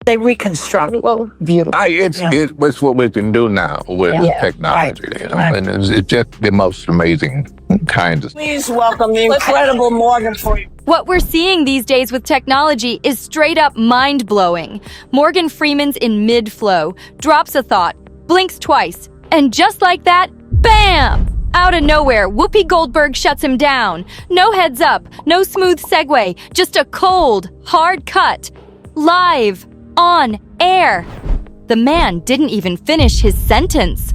They reconstruct. Well, beautiful. It's what we can do now with technology. Right. You know? And it's just the most amazing kind of. Please welcome the incredible Morgan Freeman. What we're seeing these days with technology is straight up mind-blowing. Morgan Freeman's in mid-flow, drops a thought, blinks twice, and just like that, bam! Out of nowhere, Whoopi Goldberg shuts him down. No heads up, no smooth segue, just a cold, hard cut. Live, on air. The man didn't even finish his sentence.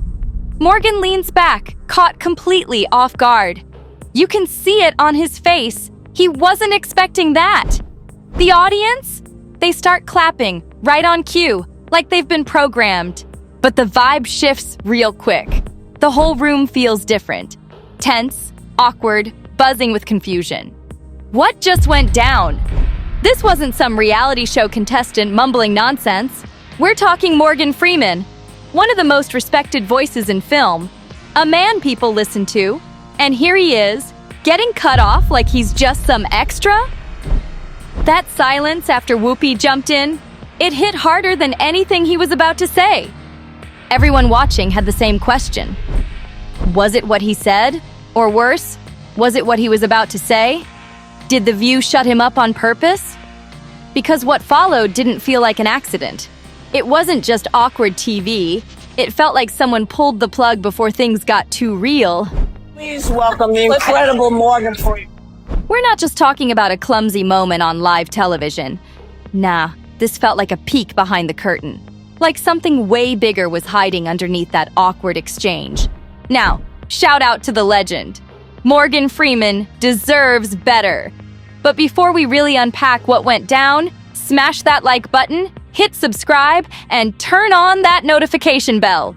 Morgan leans back, caught completely off guard. You can see it on his face. He wasn't expecting that. The audience? They start clapping, right on cue, like they've been programmed. But the vibe shifts real quick. The whole room feels different. Tense, awkward, buzzing with confusion. What just went down? This wasn't some reality show contestant mumbling nonsense. We're talking Morgan Freeman, one of the most respected voices in film, a man people listen to, and here he is, getting cut off like he's just some extra? That silence after Whoopi jumped in, it hit harder than anything he was about to say. Everyone watching had the same question. Was it what he said? Or worse, was it what he was about to say? Did the view shut him up on purpose? Because what followed didn't feel like an accident. It wasn't just awkward TV. It felt like someone pulled the plug before things got too real. Please welcome the incredible Morgan Freeman. We're not just talking about a clumsy moment on live television. Nah, this felt like a peek behind the curtain. Like something way bigger was hiding underneath that awkward exchange. Now, shout out to the legend. Morgan Freeman deserves better. But before we really unpack what went down, smash that like button, hit subscribe, and turn on that notification bell.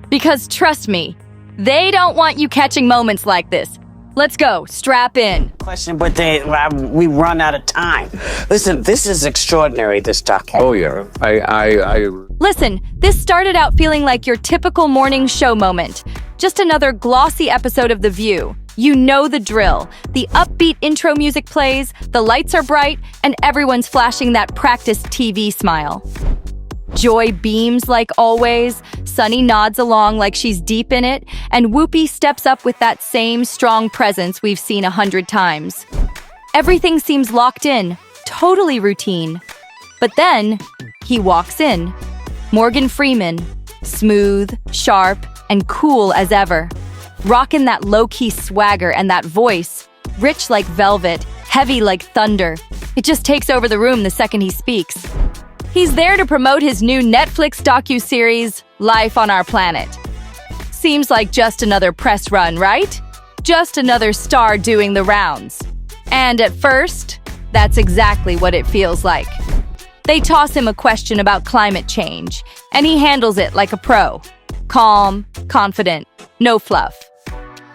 Because trust me, they don't want you catching moments like this. Let's go, strap in. Question, but we run out of time. Listen, this is extraordinary, this documentary. Oh yeah, Listen, this started out feeling like your typical morning show moment. Just another glossy episode of The View. You know the drill. The upbeat intro music plays, the lights are bright, and everyone's flashing that practiced TV smile. Joy beams like always, Sunny nods along like she's deep in it, and Whoopi steps up with that same strong presence we've seen 100 times. Everything seems locked in, totally routine. But then, he walks in. Morgan Freeman, smooth, sharp, and cool as ever. Rockin' that low-key swagger and that voice, rich like velvet, heavy like thunder. It just takes over the room the second he speaks. He's there to promote his new Netflix docuseries, Life on Our Planet. Seems like just another press run, right? Just another star doing the rounds. And at first, that's exactly what it feels like. They toss him a question about climate change, and he handles it like a pro. Calm, confident, no fluff.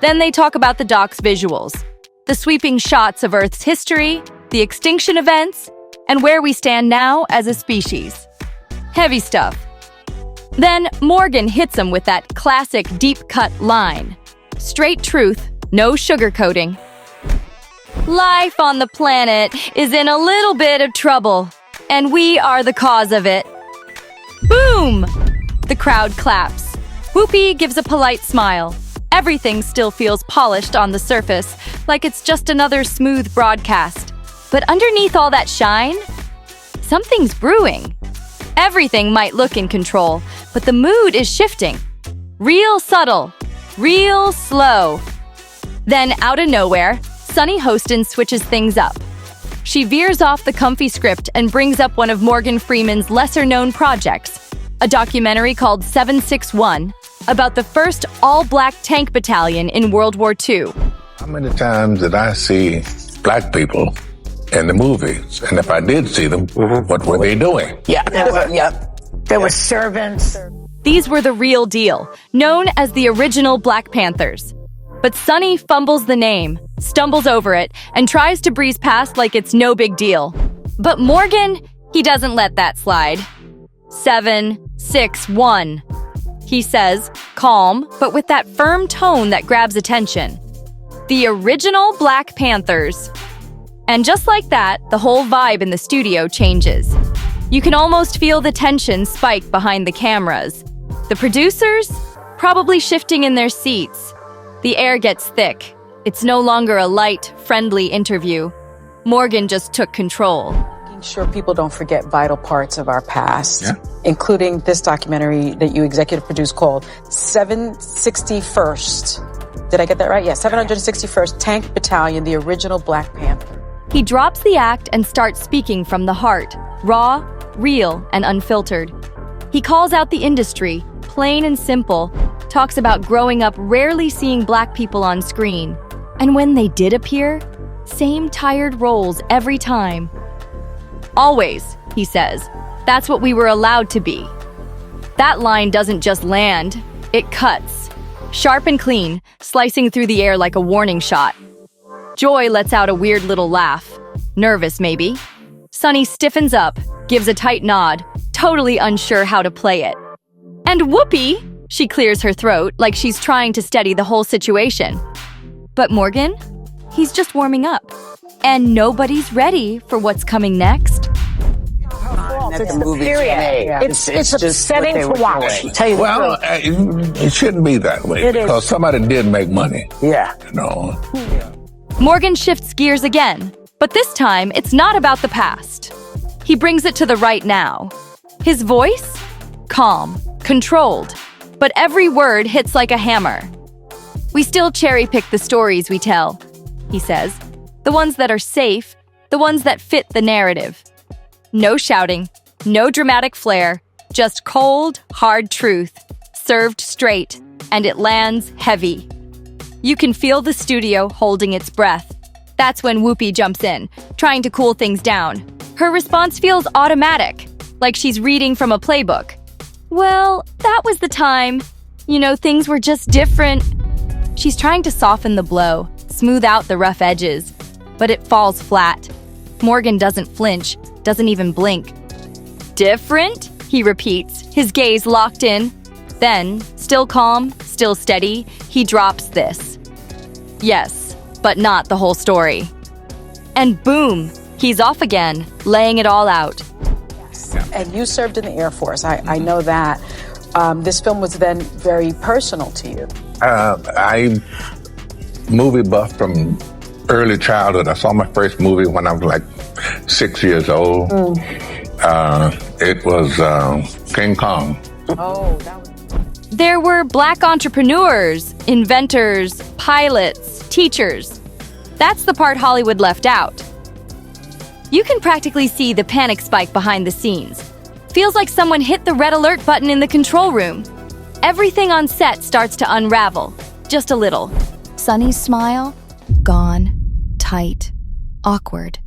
Then they talk about the doc's visuals, the sweeping shots of Earth's history, the extinction events, and where we stand now as a species. Heavy stuff. Then Morgan hits him with that classic deep-cut line. Straight truth, no sugarcoating. Life on the planet is in a little bit of trouble, and we are the cause of it. Boom! The crowd claps. Whoopi gives a polite smile. Everything still feels polished on the surface, like it's just another smooth broadcast. But underneath all that shine, something's brewing. Everything might look in control, but the mood is shifting. Real subtle, real slow. Then, out of nowhere, Sunny Hostin switches things up. She veers off the comfy script and brings up one of Morgan Freeman's lesser-known projects, a documentary called 761, about the first all-black tank battalion in World War II. How many times did I see black people in the movies? And if I did see them, what were they doing? There were servants. These were the real deal, known as the original Black Panthers. But Sunny fumbles the name, stumbles over it, and tries to breeze past like it's no big deal. But Morgan, he doesn't let that slide. 761. He says, calm, but with that firm tone that grabs attention. The original Black Panthers. And just like that, the whole vibe in the studio changes. You can almost feel the tension spike behind the cameras. The producers? Probably shifting in their seats. The air gets thick. It's no longer a light, friendly interview. Morgan just took control. Making sure people don't forget vital parts of our past, Yeah. including this documentary that you executive produced called 761st. Did I get that right? Yeah, 761st Tank Battalion, the original Black Panther. He drops the act and starts speaking from the heart, raw, real, and unfiltered. He calls out the industry, plain and simple, talks about growing up rarely seeing Black people on screen. And when they did appear, same tired roles every time. Always, he says. That's what we were allowed to be. That line doesn't just land, it cuts. Sharp and clean, slicing through the air like a warning shot. Joy lets out a weird little laugh. Nervous, maybe. Sunny stiffens up, gives a tight nod, totally unsure how to play it. And Whoopi, she clears her throat like she's trying to steady the whole situation. But Morgan? He's just warming up. And nobody's ready for what's coming next. That the movie's made. It's just upsetting what they to were watch. doing. Tell you the Well, truth. it shouldn't be that way It is. because somebody did make money. Yeah. You know. Morgan shifts gears again, but this time it's not about the past. He brings it to the right now. His voice? Calm, controlled, but every word hits like a hammer. We still cherry-pick the stories we tell, he says. The ones that are safe, the ones that fit the narrative. No shouting, no dramatic flair, just cold, hard truth, served straight, and it lands heavy. You can feel the studio holding its breath. That's when Whoopi jumps in, trying to cool things down. Her response feels automatic, like she's reading from a playbook. Well, that was the time. You know, things were just different. She's trying to soften the blow, smooth out the rough edges, but it falls flat. Morgan doesn't flinch, doesn't even blink. Different? He repeats, his gaze locked in. Then, still calm, still steady, he drops this. Yes, but not the whole story. And boom, he's off again, laying it all out. And you served in the Air Force. I know that. This film was then very personal to you. I movie buff from early childhood. I saw my first movie when I was like 6 years old. It was King Kong. Oh, that was... There were Black entrepreneurs, inventors, pilots, teachers. That's the part Hollywood left out. You can practically see the panic spike behind the scenes. Feels like someone hit the red alert button in the control room. Everything on set starts to unravel, just a little. Sunny's smile, gone, tight, awkward.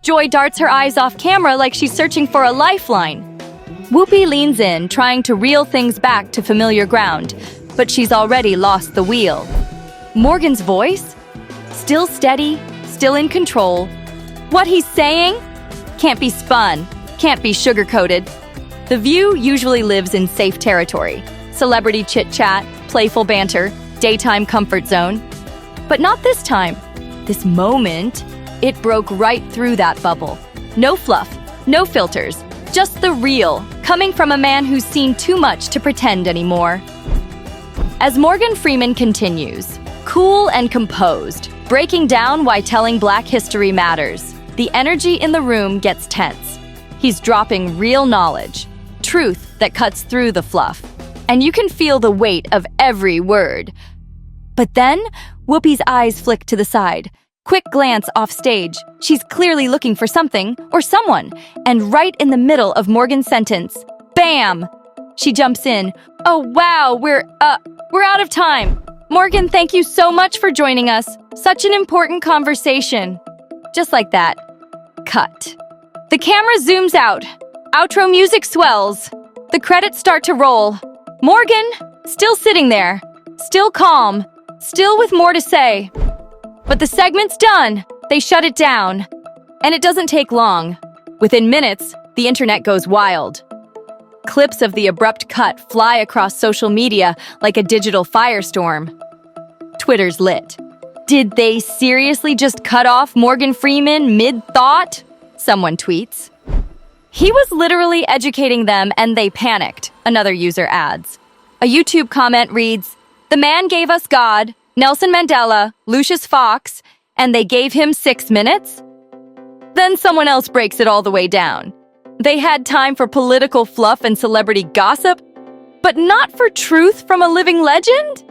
Joy darts her eyes off camera like she's searching for a lifeline. Whoopi leans in, trying to reel things back to familiar ground, but she's already lost the wheel. Morgan's voice? Still steady, still in control. What he's saying? Can't be spun, can't be sugar-coated. The View usually lives in safe territory. Celebrity chit-chat, playful banter, daytime comfort zone. But not this time. This moment, it broke right through that bubble. No fluff, no filters, just the real, coming from a man who's seen too much to pretend anymore. As Morgan Freeman continues, cool and composed, breaking down why telling Black history matters, the energy in the room gets tense. He's dropping real knowledge, truth that cuts through the fluff, and you can feel the weight of every word. But then, Whoopi's eyes flick to the side. Quick glance off stage. She's clearly looking for something or someone, and right in the middle of Morgan's sentence, bam! She jumps in. Oh wow, we're out of time. Morgan, thank you so much for joining us. Such an important conversation. Just like that. Cut. The camera zooms out. Outro music swells. The credits start to roll. Morgan, still sitting there. Still calm. Still with more to say. But the segment's done. They shut it down. And it doesn't take long. Within minutes, the internet goes wild. Clips of the abrupt cut fly across social media like a digital firestorm. Twitter's lit. Did they seriously just cut off Morgan Freeman mid-thought? Someone tweets. He was literally educating them and they panicked, another user adds. A YouTube comment reads, "The man gave us God, Nelson Mandela, Lucius Fox, and they gave him 6 minutes?" Then someone else breaks it all the way down. They had time for political fluff and celebrity gossip, but not for truth from a living legend?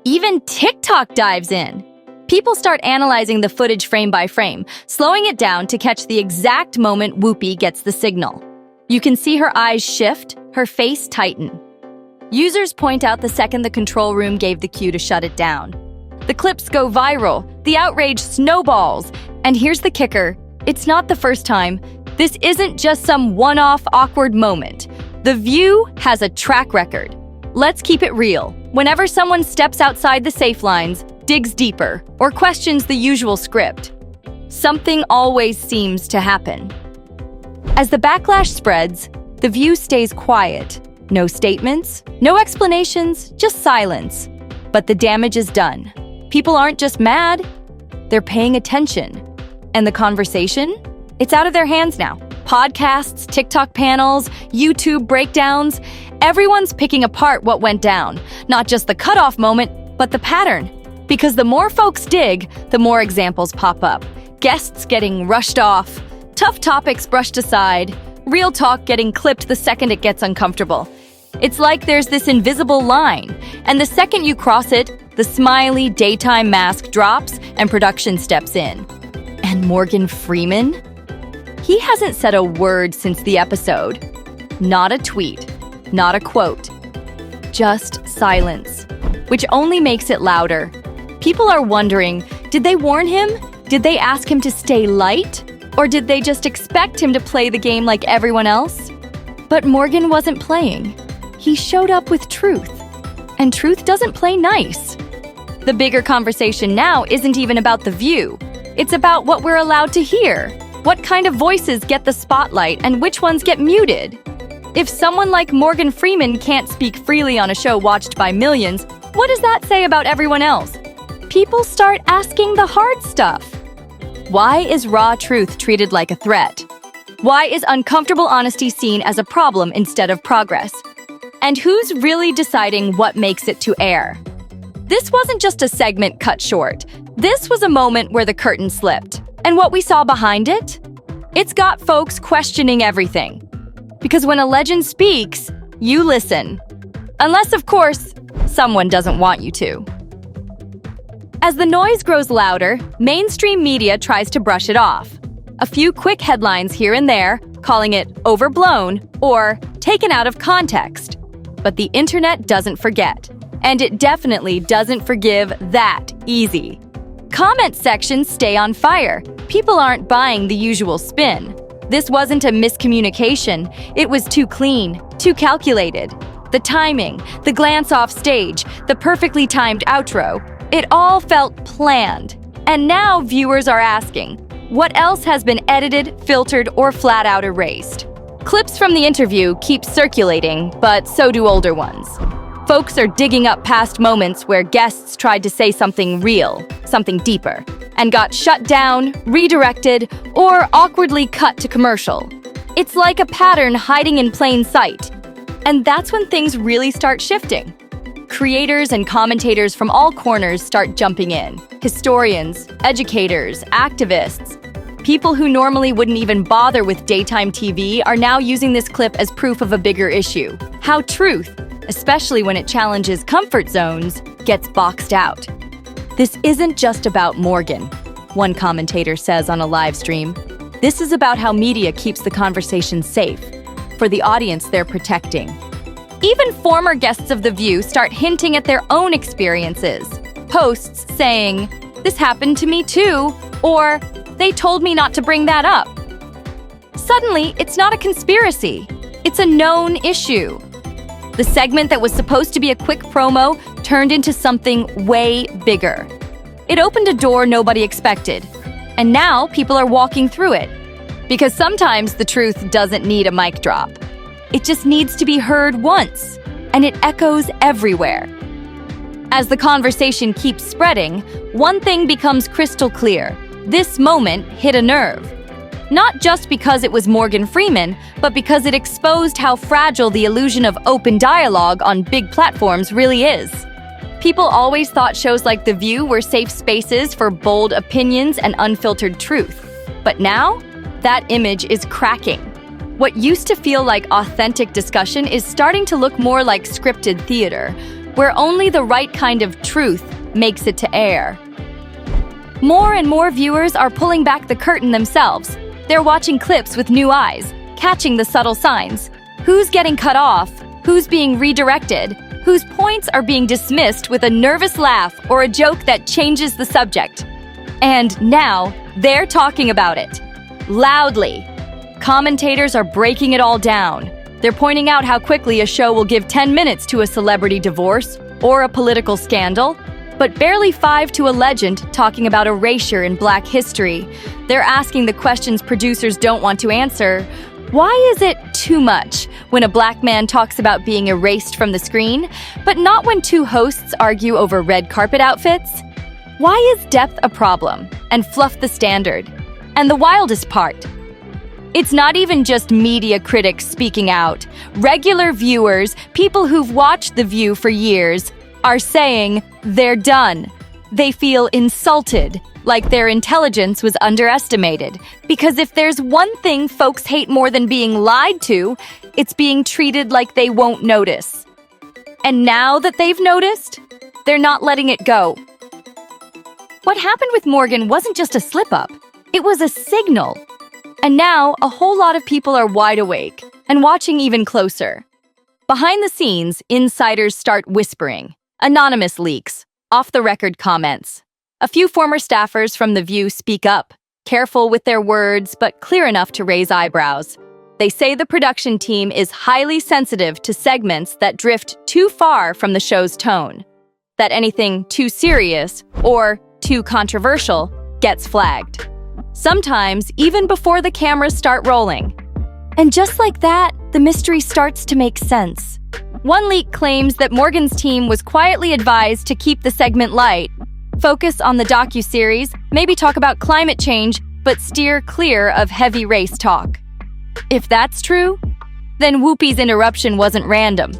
Even TikTok dives in. People start analyzing the footage frame by frame, slowing it down to catch the exact moment Whoopi gets the signal. You can see her eyes shift, her face tighten. Users point out the second the control room gave the cue to shut it down. The clips go viral, the outrage snowballs, and here's the kicker. It's not the first time. This isn't just some one-off awkward moment. The View has a track record. Let's keep it real. Whenever someone steps outside the safe lines, digs deeper, or questions the usual script, something always seems to happen. As the backlash spreads, The View stays quiet. No statements, no explanations, just silence. But the damage is done. People aren't just mad, they're paying attention. And the conversation? It's out of their hands now. Podcasts, TikTok panels, YouTube breakdowns, everyone's picking apart what went down. Not just the cutoff moment, but the pattern. Because the more folks dig, the more examples pop up. Guests getting rushed off, tough topics brushed aside, real talk getting clipped the second it gets uncomfortable. It's like there's this invisible line, and the second you cross it, the smiley daytime mask drops and production steps in. And Morgan Freeman? He hasn't said a word since the episode. Not a tweet, not a quote. Just silence, which only makes it louder. People are wondering, did they warn him? Did they ask him to stay light? Or did they just expect him to play the game like everyone else? But Morgan wasn't playing. He showed up with truth. And truth doesn't play nice. The bigger conversation now isn't even about The View. It's about what we're allowed to hear. What kind of voices get the spotlight and which ones get muted? If someone like Morgan Freeman can't speak freely on a show watched by millions, what does that say about everyone else? People start asking the hard stuff. Why is raw truth treated like a threat? Why is uncomfortable honesty seen as a problem instead of progress? And who's really deciding what makes it to air? This wasn't just a segment cut short. This was a moment where the curtain slipped. And what we saw behind it? It's got folks questioning everything. Because when a legend speaks, you listen. Unless, of course, someone doesn't want you to. As the noise grows louder, mainstream media tries to brush it off. A few quick headlines here and there, calling it overblown or taken out of context. But the internet doesn't forget. And it definitely doesn't forgive that easy. Comment sections stay on fire. People aren't buying the usual spin. This wasn't a miscommunication. It was too clean, too calculated. The timing, the glance off stage, the perfectly timed outro, it all felt planned. And now viewers are asking, what else has been edited, filtered, or flat out erased? Clips from the interview keep circulating, but so do older ones. Folks are digging up past moments where guests tried to say something real, something deeper, and got shut down, redirected, or awkwardly cut to commercial. It's like a pattern hiding in plain sight. And that's when things really start shifting. Creators and commentators from all corners start jumping in. Historians, educators, activists. People who normally wouldn't even bother with daytime TV are now using this clip as proof of a bigger issue. How truth, especially when it challenges comfort zones, gets boxed out. This isn't just about Morgan, one commentator says on a live stream. This is about how media keeps the conversation safe for the audience they're protecting. Even former guests of The View start hinting at their own experiences. Posts saying, "This happened to me too," or "They told me not to bring that up." Suddenly, it's not a conspiracy. It's a known issue. The segment that was supposed to be a quick promo turned into something way bigger. It opened a door nobody expected. And now people are walking through it. Because sometimes the truth doesn't need a mic drop. It just needs to be heard once, and it echoes everywhere. As the conversation keeps spreading, one thing becomes crystal clear. This moment hit a nerve. Not just because it was Morgan Freeman, but because it exposed how fragile the illusion of open dialogue on big platforms really is. People always thought shows like The View were safe spaces for bold opinions and unfiltered truth. But now, that image is cracking. What used to feel like authentic discussion is starting to look more like scripted theater, where only the right kind of truth makes it to air. More and more viewers are pulling back the curtain themselves. They're watching clips with new eyes, catching the subtle signs. Who's getting cut off? Who's being redirected? Whose points are being dismissed with a nervous laugh or a joke that changes the subject? And now, they're talking about it. Loudly. Commentators are breaking it all down. They're pointing out how quickly a show will give 10 minutes to a celebrity divorce or a political scandal, but barely 5 to a legend talking about erasure in Black history. They're asking the questions producers don't want to answer. Why is it too much when a Black man talks about being erased from the screen, but not when two hosts argue over red carpet outfits? Why is depth a problem and fluff the standard? And the wildest part, it's not even just media critics speaking out. Regular viewers, people who've watched The View for years, are saying they're done. They feel insulted, like their intelligence was underestimated. Because if there's one thing folks hate more than being lied to, it's being treated like they won't notice. And now that they've noticed, they're not letting it go. What happened with Morgan wasn't just a slip-up. It was a signal. And now, a whole lot of people are wide awake and watching even closer. Behind the scenes, insiders start whispering. Anonymous leaks, off-the-record comments. A few former staffers from The View speak up, careful with their words, but clear enough to raise eyebrows. They say the production team is highly sensitive to segments that drift too far from the show's tone. That anything too serious or too controversial gets flagged. Sometimes even before the cameras start rolling. And just like that, the mystery starts to make sense. One leak claims that Morgan's team was quietly advised to keep the segment light, focus on the docuseries, maybe talk about climate change, but steer clear of heavy race talk. If that's true, then Whoopi's interruption wasn't random.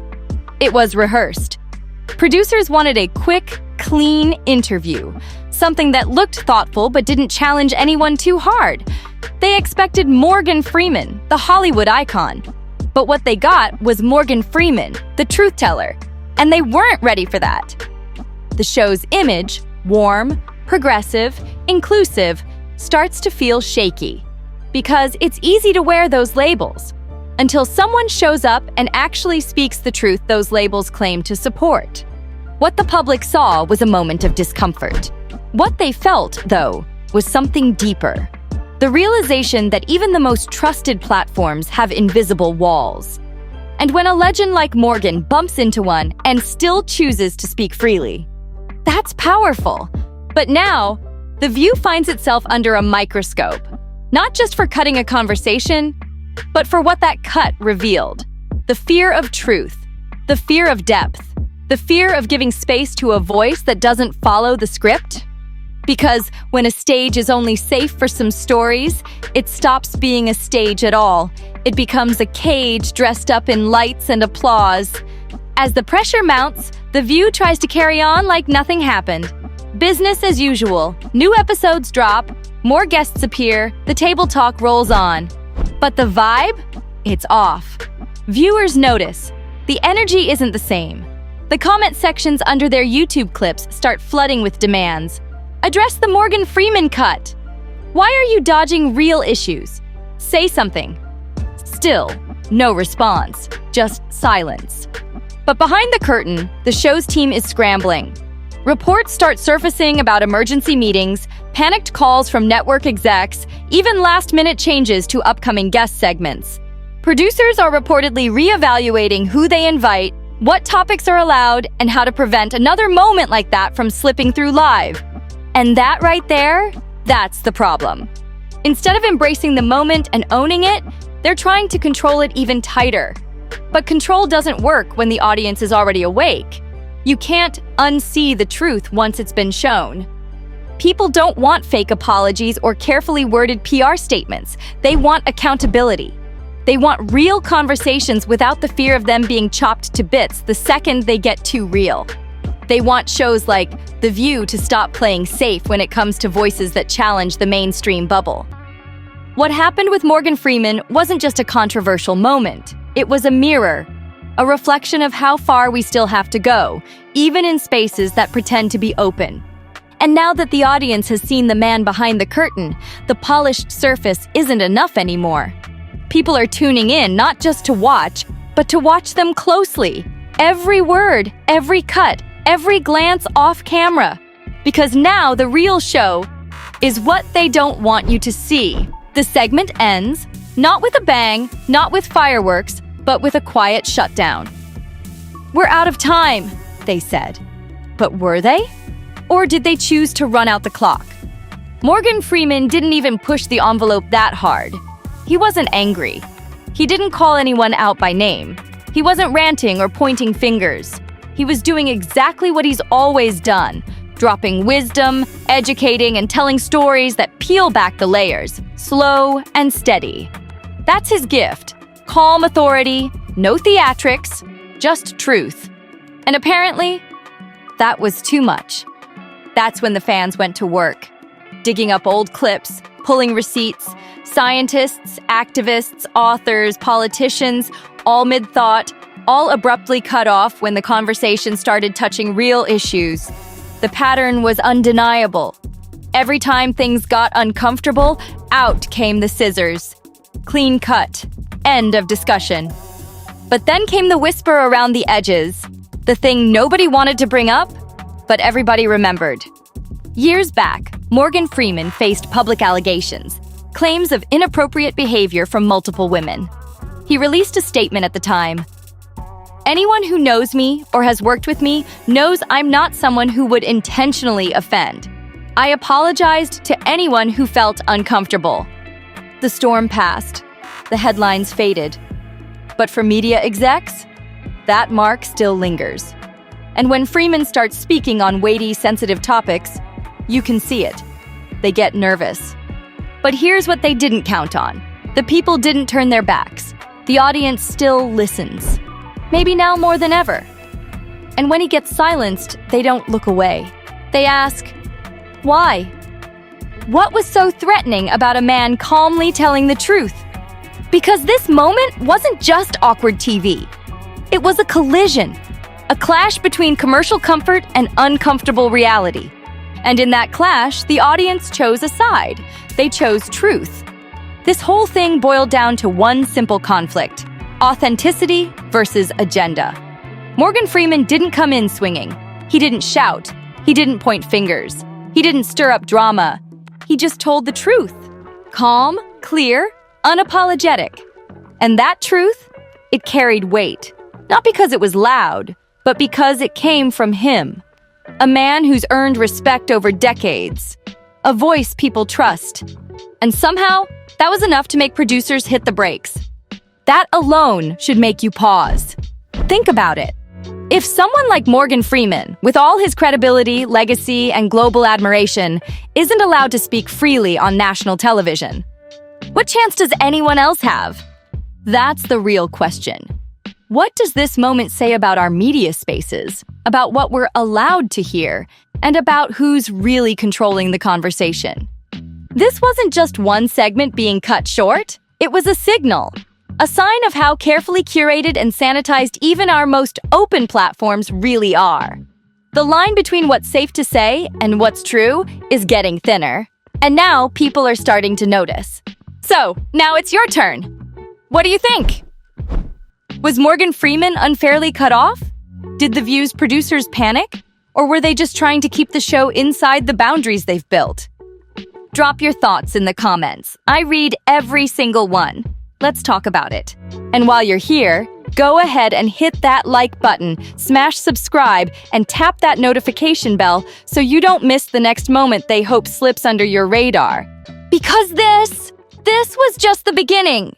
It was rehearsed. Producers wanted a quick, clean interview, something that looked thoughtful but didn't challenge anyone too hard. They expected Morgan Freeman, the Hollywood icon. But what they got was Morgan Freeman, the truth teller, and they weren't ready for that. The show's image, warm, progressive, inclusive, starts to feel shaky. Because it's easy to wear those labels, until someone shows up and actually speaks the truth those labels claim to support. What the public saw was a moment of discomfort. What they felt, though, was something deeper. The realization that even the most trusted platforms have invisible walls. And when a legend like Morgan bumps into one and still chooses to speak freely, that's powerful. But now, The View finds itself under a microscope, not just for cutting a conversation, but for what that cut revealed. The fear of truth, the fear of depth, the fear of giving space to a voice that doesn't follow the script. Because when a stage is only safe for some stories, it stops being a stage at all. It becomes a cage dressed up in lights and applause. As the pressure mounts, The View tries to carry on like nothing happened. Business as usual. New episodes drop, more guests appear, the table talk rolls on. But the vibe? It's off. Viewers notice. The energy isn't the same. The comment sections under their YouTube clips start flooding with demands. Address the Morgan Freeman cut. Why are you dodging real issues? Say something. Still, no response, just silence. But behind the curtain, the show's team is scrambling. Reports start surfacing about emergency meetings, panicked calls from network execs, even last-minute changes to upcoming guest segments. Producers are reportedly reevaluating who they invite, what topics are allowed, and how to prevent another moment like that from slipping through live. And that right there, that's the problem. Instead of embracing the moment and owning it, they're trying to control it even tighter. But control doesn't work when the audience is already awake. You can't unsee the truth once it's been shown. People don't want fake apologies or carefully worded PR statements. They want accountability. They want real conversations without the fear of them being chopped to bits the second they get too real. They want shows like The View to stop playing safe when it comes to voices that challenge the mainstream bubble. What happened with Morgan Freeman wasn't just a controversial moment. It was a mirror, a reflection of how far we still have to go, even in spaces that pretend to be open. And now that the audience has seen the man behind the curtain, the polished surface isn't enough anymore. People are tuning in not just to watch, but to watch them closely. Every word, every cut, every glance off camera. Because now the real show is what they don't want you to see. The segment ends, not with a bang, not with fireworks, but with a quiet shutdown. "We're out of time," they said. But were they? Or did they choose to run out the clock? Morgan Freeman didn't even push the envelope that hard. He wasn't angry. He didn't call anyone out by name. He wasn't ranting or pointing fingers. He was doing exactly what he's always done, dropping wisdom, educating, and telling stories that peel back the layers, slow and steady. That's his gift. Calm authority, no theatrics, just truth. And apparently, that was too much. That's when the fans went to work, digging up old clips, pulling receipts. Scientists, activists, authors, politicians, all mid-thought, all abruptly cut off when the conversation started touching real issues. The pattern was undeniable. Every time things got uncomfortable, out came the scissors. Clean cut. End of discussion. But then came the whisper around the edges, the thing nobody wanted to bring up, but everybody remembered. Years back, Morgan Freeman faced public allegations, claims of inappropriate behavior from multiple women. He released a statement at the time. "Anyone who knows me or has worked with me knows I'm not someone who would intentionally offend. I apologized to anyone who felt uncomfortable." The storm passed. The headlines faded. But for media execs, that mark still lingers. And when Freeman starts speaking on weighty, sensitive topics, you can see it. They get nervous. But here's what they didn't count on. The people didn't turn their backs. The audience still listens. Maybe now more than ever. And when he gets silenced, they don't look away. They ask, why? What was so threatening about a man calmly telling the truth? Because this moment wasn't just awkward TV. It was a collision, a clash between commercial comfort and uncomfortable reality. And in that clash, the audience chose a side. They chose truth. This whole thing boiled down to one simple conflict: authenticity versus agenda. Morgan Freeman didn't come in swinging. He didn't shout. He didn't point fingers. He didn't stir up drama. He just told the truth. Calm, clear, unapologetic. And that truth, it carried weight. Not because it was loud, but because it came from him. A man who's earned respect over decades. A voice people trust. And somehow, that was enough to make producers hit the brakes. That alone should make you pause. Think about it. If someone like Morgan Freeman, with all his credibility, legacy, and global admiration, isn't allowed to speak freely on national television, what chance does anyone else have? That's the real question. What does this moment say about our media spaces, about what we're allowed to hear, and about who's really controlling the conversation? This wasn't just one segment being cut short. It was a signal, a sign of how carefully curated and sanitized even our most open platforms really are. The line between what's safe to say and what's true is getting thinner, and now people are starting to notice. So, now it's your turn. What do you think? Was Morgan Freeman unfairly cut off? Did The View's producers panic? Or were they just trying to keep the show inside the boundaries they've built? Drop your thoughts in the comments. I read every single one. Let's talk about it. And while you're here, go ahead and hit that like button, smash subscribe, and tap that notification bell so you don't miss the next moment they hope slips under your radar. Because this was just the beginning.